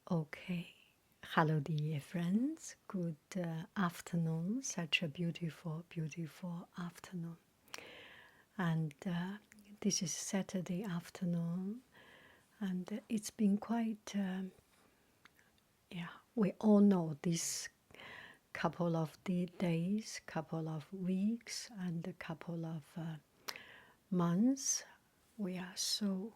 Okay. Hello, dear friends. Good afternoon. Such a beautiful, beautiful afternoon. And this is Saturday afternoon. And it's been quite, yeah, we all know this couple of days, couple of weeks, and a couple of months. We are so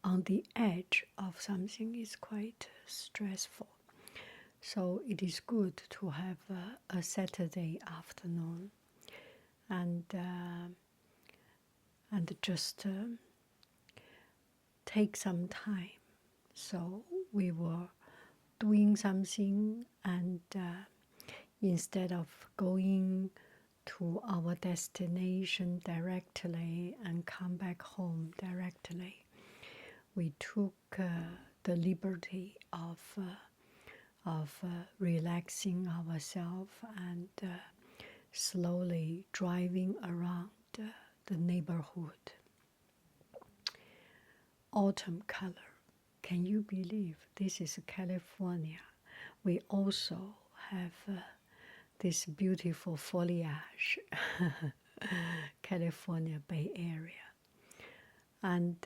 on the edge of something is quite stressful. So it is good to have a Saturday afternoon and just take some time. So we were doing something, and instead of going to our destination directly and come back home directly, we took the liberty of relaxing ourselves and slowly driving around the neighborhood. Autumn color. Can you believe this is California? We also have this beautiful foliage, California Bay Area. And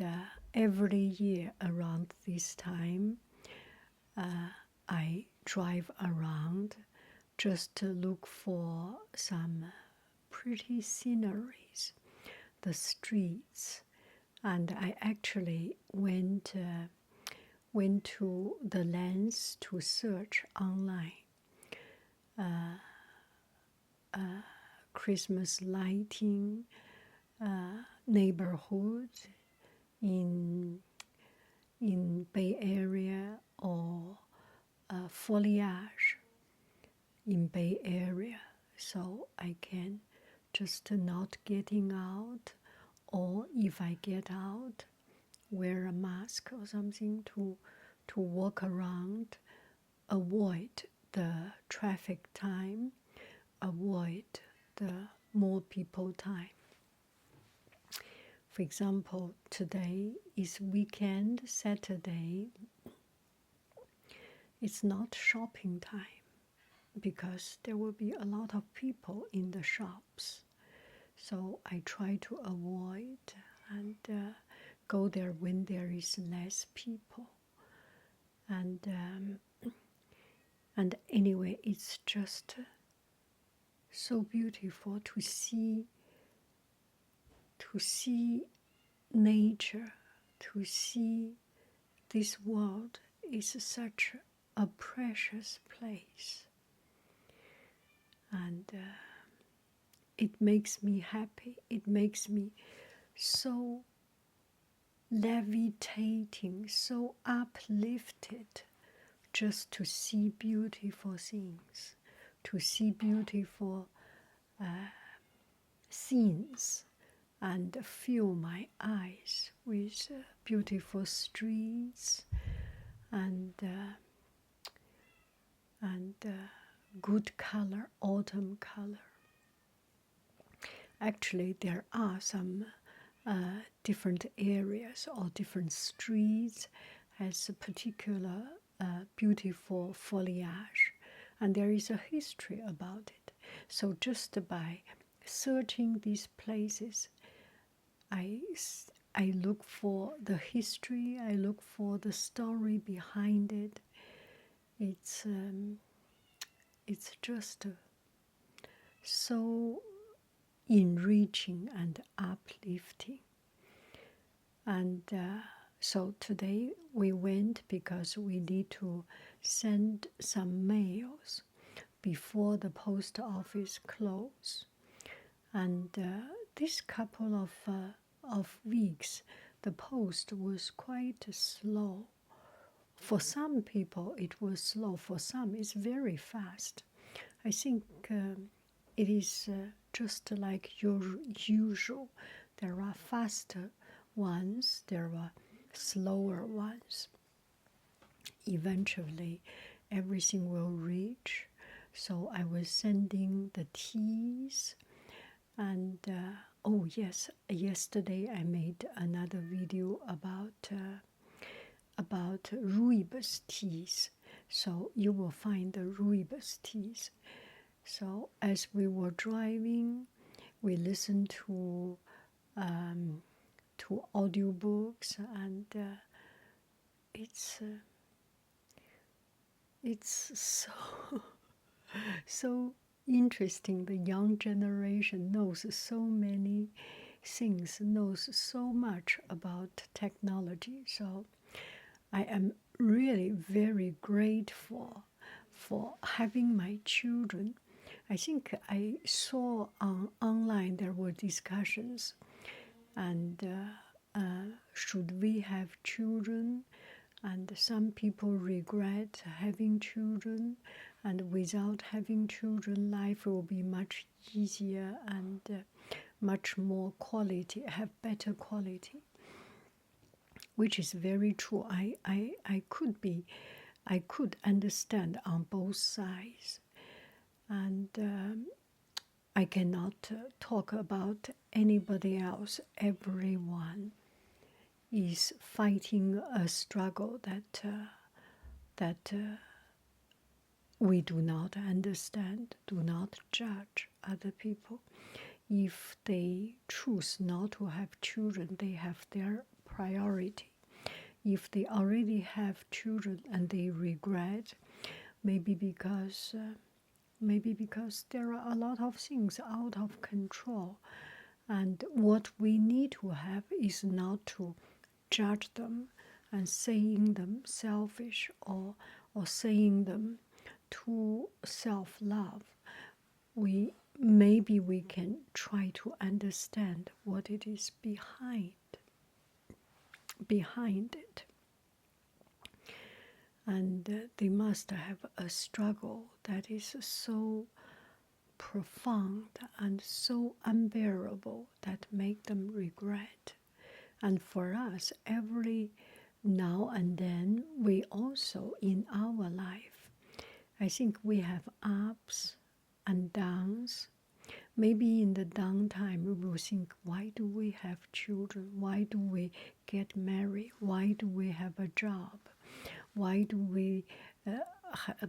every year around this time, I drive around just to look for some pretty sceneries, the streets, and I actually went to the lens to search online Christmas lighting neighborhood in Bay Area or foliage in Bay Area, so I can just not getting out, or if I get out, wear a mask or something to walk around, avoid the traffic time, avoid the more people time. For example, today is weekend, Saturday. It's not shopping time because there will be a lot of people in the shops. So I try to avoid and go there when there is less people. And anyway, it's just so beautiful to see nature, to see this world is such a precious place. And it makes me happy. It makes me so levitating, so uplifted just to see beautiful things, to see beautiful scenes, and fill my eyes with beautiful streets and good color, autumn color. Actually, there are some different areas or different streets has a particular beautiful foliage, and there is a history about it. So just by searching these places, I look for the history, I look for the story behind it. It's just so enriching and uplifting. And so today we went because we need to send some mails before the post office close. And this couple of weeks, the post was quite slow. For some people, it was slow. For some, it's very fast. I think it is just like your usual. There are faster ones, there are slower ones. Eventually, everything will reach. So I was sending the teas, and oh yes, yesterday I made another video about about rooibos teas. So you will find the rooibos teas. So as we were driving, we listened to audiobooks, and it's so so interesting. The young generation knows so many things, knows so much about technology. So I am really very grateful for having my children. I think I saw online there were discussions, and should we have children? And some people regret having children, and without having children, life will be much easier and much more quality, have better quality, which is very true. I could understand on both sides, and I cannot talk about anybody else. Everyone is fighting a struggle that we do not understand. Do not judge other people. If they choose not to have children, they have their priority. If they already have children and they regret, maybe because there are a lot of things out of control, and what we need to have is not to judge them and saying them selfish, or saying them too self-love. Maybe we can try to understand what it is behind it. And they must have a struggle that is so profound and so unbearable that make them regret. And for us, every now and then, we also in our life, I think we have ups and downs. Maybe in the downtime we will think, why do we have children? Why do we get married? Why do we have a job? Why do we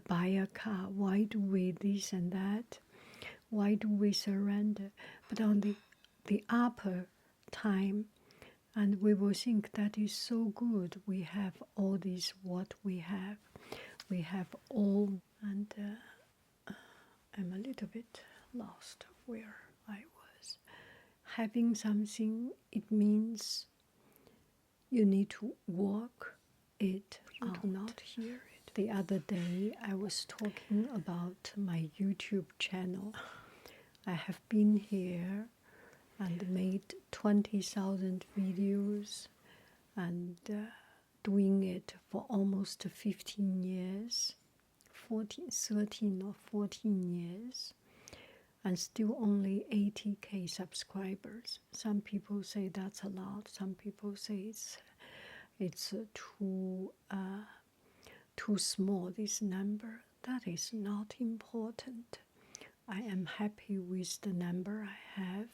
buy a car? Why do we this and that? Why do we surrender? But on the upper time, and we will think that is so good. We have all this, what we have. We have all, and I'm a little bit lost where I was. Having something, it means you need to walk it out. Do not hear it. The other day, I was talking about my YouTube channel. I have been here and made 20,000 videos, and doing it for almost 15 years, 13 or 14 years, and still only 80K subscribers. Some people say that's a lot. Some people say it's too small, this number. That is not important. I am happy with the number I have,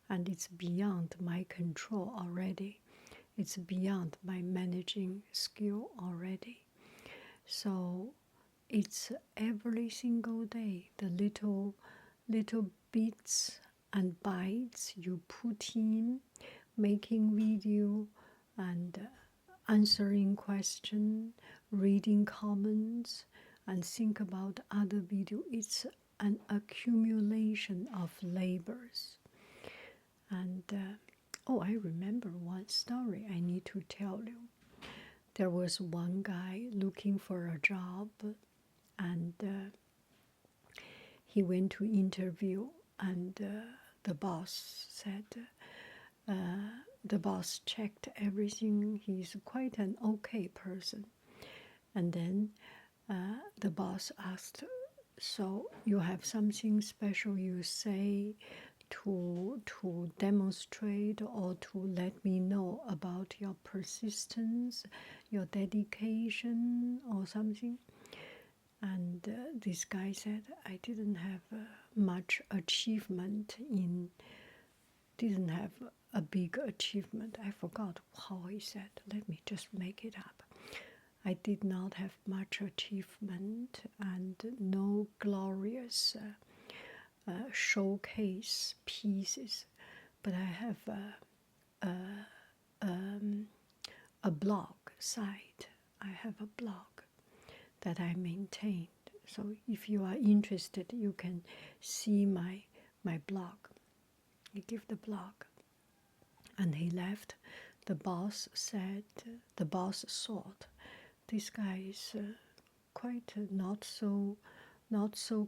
and it's beyond my control already. It's beyond my managing skill already. So it's every single day, the little bits and bytes you put in, making video and answering questions, reading comments, and think about other video. It's an accumulation of labors. And I remember one story I need to tell you. There was one guy looking for a job, and he went to interview, and the boss said, the boss checked everything. He's quite an okay person. And then the boss asked, so you have something special you say to demonstrate or to let me know about your persistence, your dedication or something? And this guy said, I didn't have much achievement didn't have a big achievement. I forgot how he said. Let me just make it up. I did not have much achievement and no glorious showcase pieces, but I have a blog site. I have a blog that I maintained. So if you are interested, you can see my blog. He gave the blog, and he left. The boss said, the boss thought, this guy is quite not so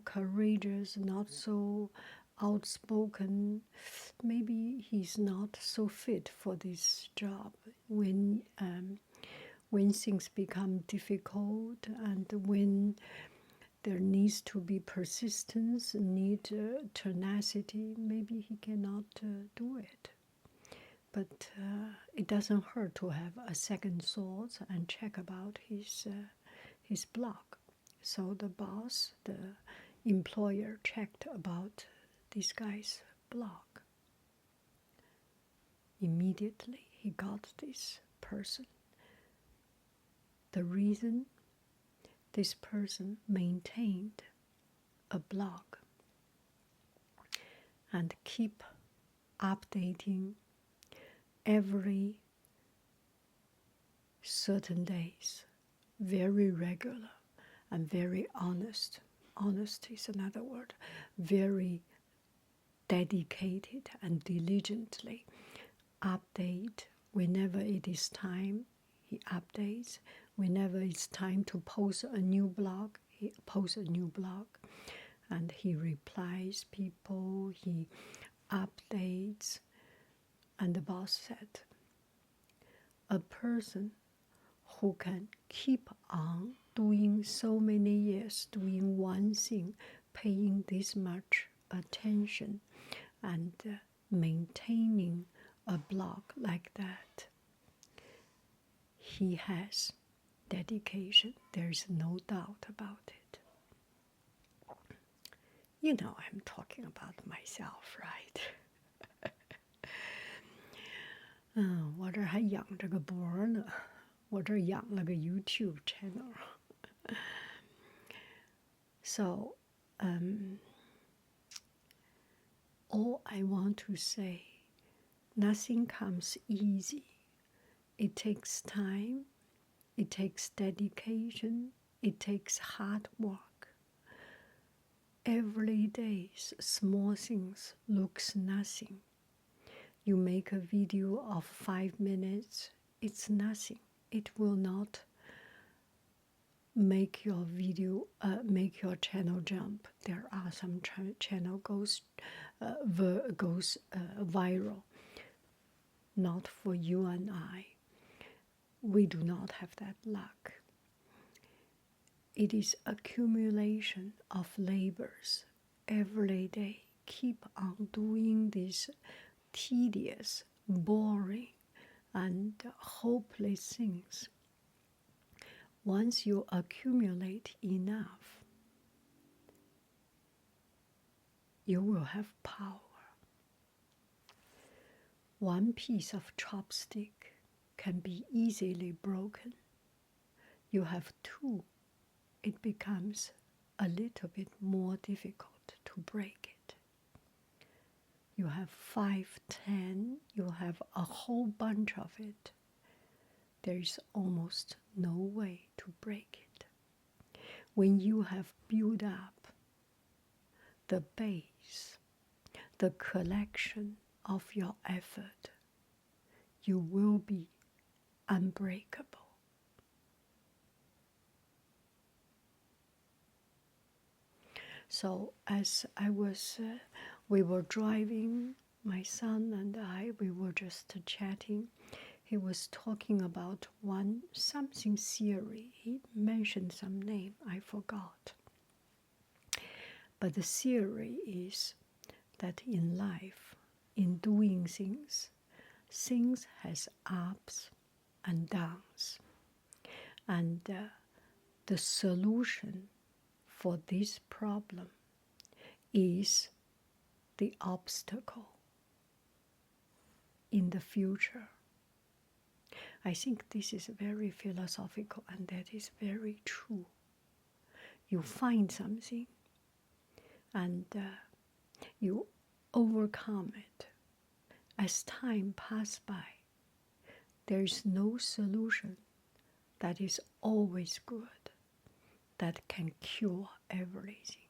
courageous, not so outspoken. Maybe he's not so fit for this job. When things become difficult and when there needs to be persistence, need tenacity, maybe he cannot do it. But it doesn't hurt to have a second thought and check about his blog. So the boss, the employer, checked about this guy's blog. Immediately he got this person. The reason this person maintained a blog and keep updating every certain days, very regular and very honest. Honest is another word. Very dedicated and diligently update whenever it is time. He updates. Whenever it's time to post a new blog, he posts a new blog, and he replies people, he updates. And the boss said, a person who can keep on doing so many years, doing one thing, paying this much attention, and maintaining a blog like that, he has dedication. There is no doubt about it. You know, I'm talking about myself, right? 我这还养着个博呢，我这养了个 YouTube channel. So, all I want to say, nothing comes easy. It takes time, it takes dedication, it takes hard work. Every day, small things looks nothing. You make a video of 5 minutes, it's nothing. It will not make your video, make your channel jump. There are some channel goes viral. Not for you and I. We do not have that luck. It is accumulation of labors every day. Keep on doing these tedious, boring, and hopeless things. Once you accumulate enough, you will have power. One piece of chopstick can be easily broken. You have two, it becomes a little bit more difficult to break it. You have 5, 10, you have a whole bunch of it. There is almost no way to break it. When you have built up the base, the collection of your effort, you will be unbreakable. So as we were driving, my son and I, we were just chatting. He was talking about something theory. He mentioned some name, I forgot. But the theory is that in life, in doing things has ups and downs. And the solution for this problem is the obstacle in the future. I think this is very philosophical, and that is very true. You find something, and you overcome it. As time passes by, there is no solution that is always good, that can cure everything.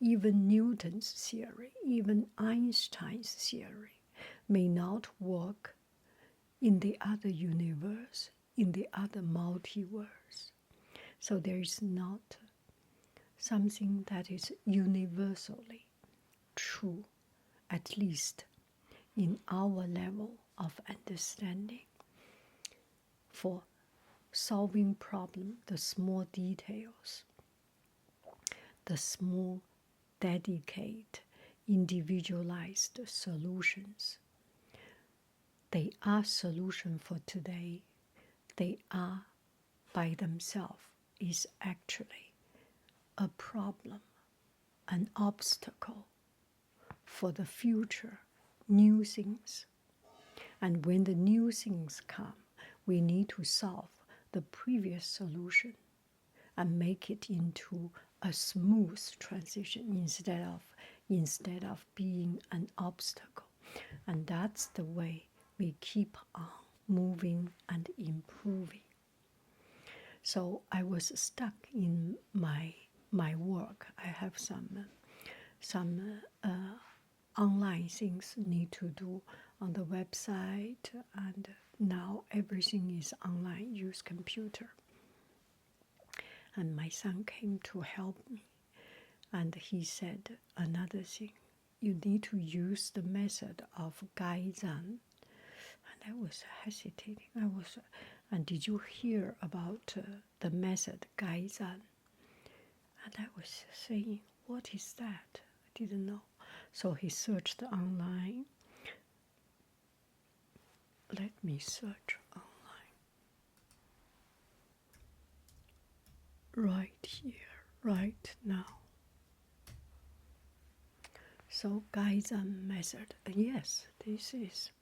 Even Newton's theory, even Einstein's theory may not work in the other universe, in the other multiverse. So there is not something that is universally true, at least in our level of understanding. For solving problem, the small details, the small, dedicated, individualized solutions, they are solution for today. They are by themselves is actually a problem, an obstacle for the future, new things. And when the new things come, we need to solve the previous solution and make it into a smooth transition instead of being an obstacle. And that's the way we keep on moving and improving. So I was stuck in my work. I have some online things need to do on the website, and now everything is online. Use computer. And my son came to help me, and he said another thing. You need to use the method of Gaizan. And I was hesitating. And did you hear about the method Gaizan? And I was saying, what is that? I didn't know. So he searched online. Let me search online. Right here, right now. So Gaizan method. Yes, this is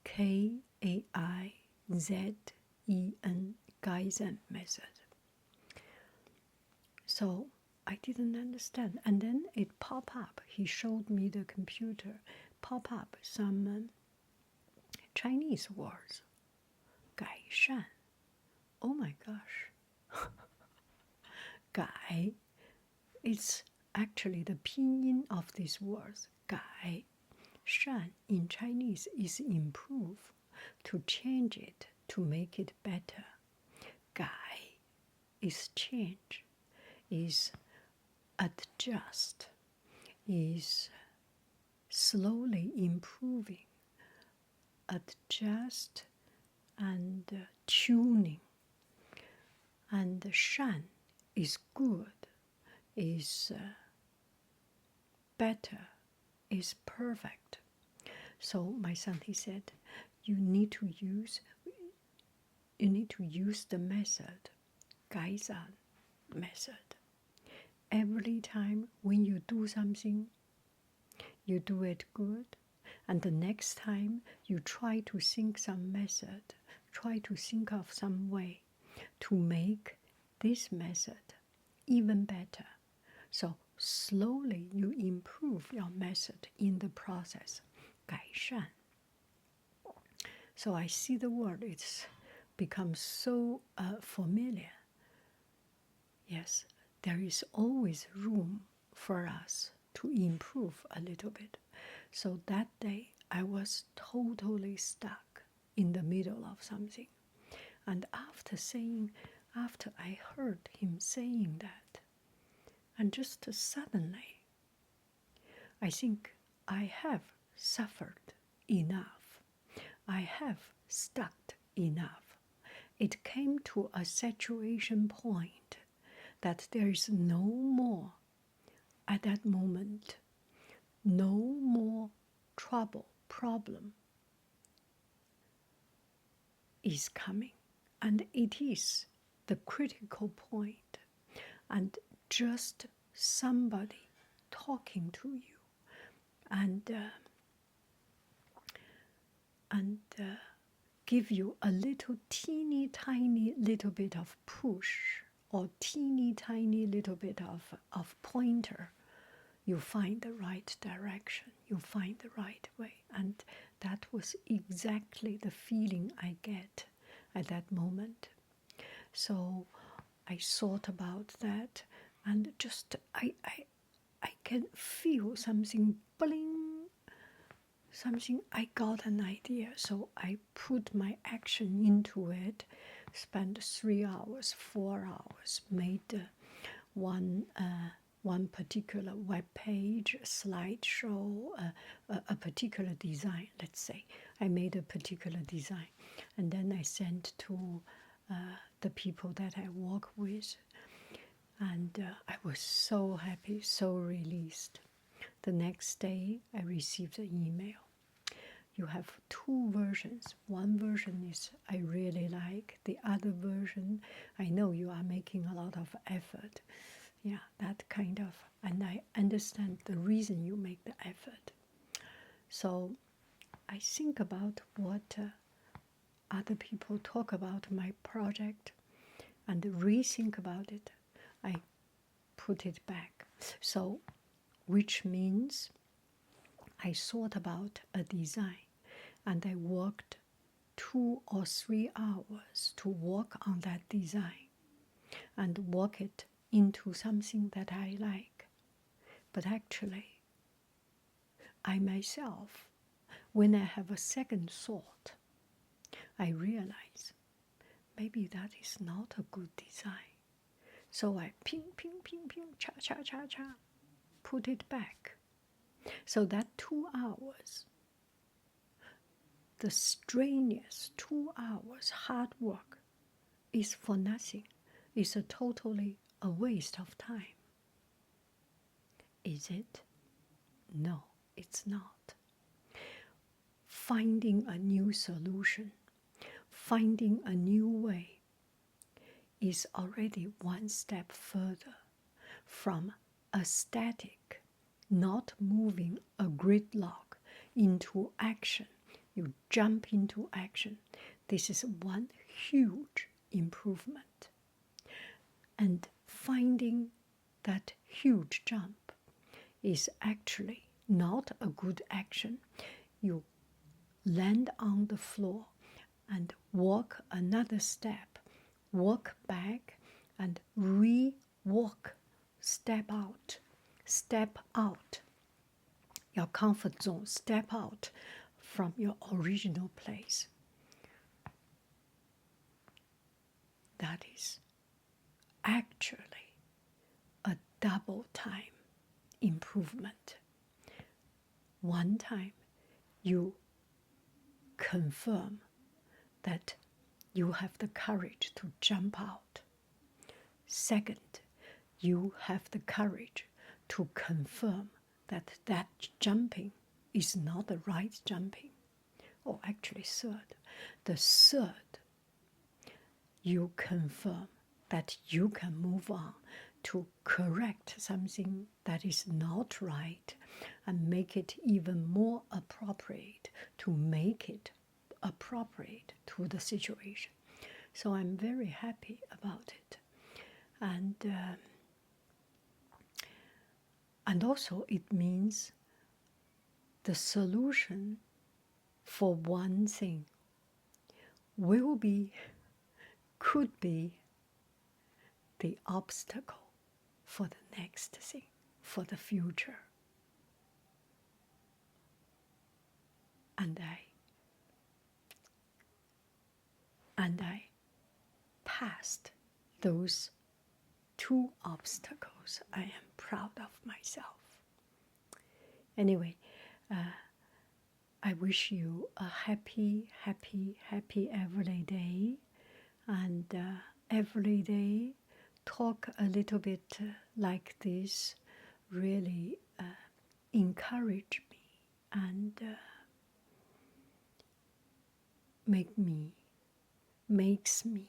Kaizen, Gaizan method. So I didn't understand. And then it popped up. He showed me the computer, pop up some Chinese words. 改善. Oh my gosh. 改 is actually the pinyin of these words. 改 shan in Chinese is improve, to change it, to make it better. 改 is change, is adjust, is slowly improving, adjust and tuning. And shan is good, is better, is perfect. So my son, he said, you need to use the method, Gaizan method. Every time when you do something, you do it good, and the next time you try to think some method, try to think of some way to make this method even better. So slowly you improve your method in the process. 改善. So I see the word, it's become so familiar. Yes, there is always room for us to improve a little bit. So that day I was totally stuck in the middle of something. And after I heard him saying that, and just suddenly, I think I have suffered enough. I have stuck enough. It came to a saturation point that there is no more, at that moment, no more problem is coming. And it is the critical point. And just somebody talking to you and give you a little teeny tiny little bit of push or teeny tiny little bit of pointer, you find the right direction, you find the right way. And that was exactly the feeling I get at that moment. So I thought about that, and just I can feel something bling, something. I got an idea, so I put my action into it, spent 3 hours, 4 hours, made one particular web page, slideshow, a particular design. Let's say I made a particular design, and then I sent to the people that I work with, and I was so happy, so released. The next day, I received an email. You have 2 versions. One version is I really like. The other version, I know you are making a lot of effort. Yeah, that kind of, and I understand the reason you make the effort. So I think about what other people talk about my project and rethink about it. I put it back. So, which means I thought about a design and I worked 2 or 3 hours to work on that design and work it into something that I like. But actually, I myself, when I have a second thought, I realize maybe that is not a good design. So I ping, ping, ping, ping, cha, cha, cha, cha, put it back. So that 2 hours, the strenuous 2 hours hard work is for nothing. It's totally a waste of time. Is it? No, it's not. Finding a new solution, finding a new way is already one step further from a static, not moving a gridlock into action. You jump into action. This is one huge improvement. And finding that huge jump is actually not a good action. You land on the floor and walk another step, walk back and re-walk, step out your comfort zone, step out from your original place. That is actually a double time improvement. One time you confirm that you have the courage to jump out. Second, you have the courage to confirm that that jumping is not the right jumping. Or actually third, the third, you confirm that you can move on to correct something that is not right and make it even more appropriate, to make it appropriate to the situation. So I'm very happy about it. And also it means the solution for one thing could be the obstacle for the next thing, for the future. And I passed those 2 obstacles. I am proud of myself. Anyway, I wish you a happy, happy, happy every day. And every day talk a little bit like this really encourage me and makes me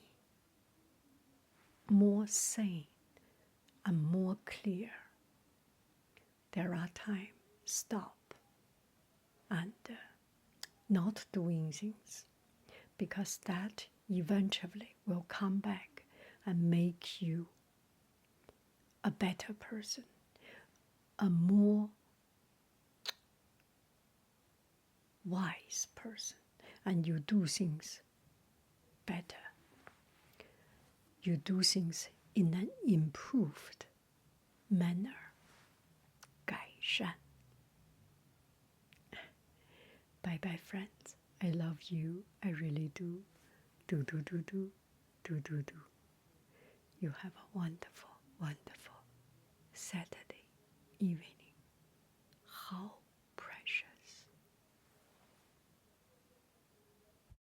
more sane and more clear. There are times stop and not doing things, because that eventually will come back and make you a better person, a more wise person, and you do things better. You do things in an improved manner. 改善. Bye bye, friends. I love you. I really do. Do. You have a wonderful, wonderful Saturday evening. 好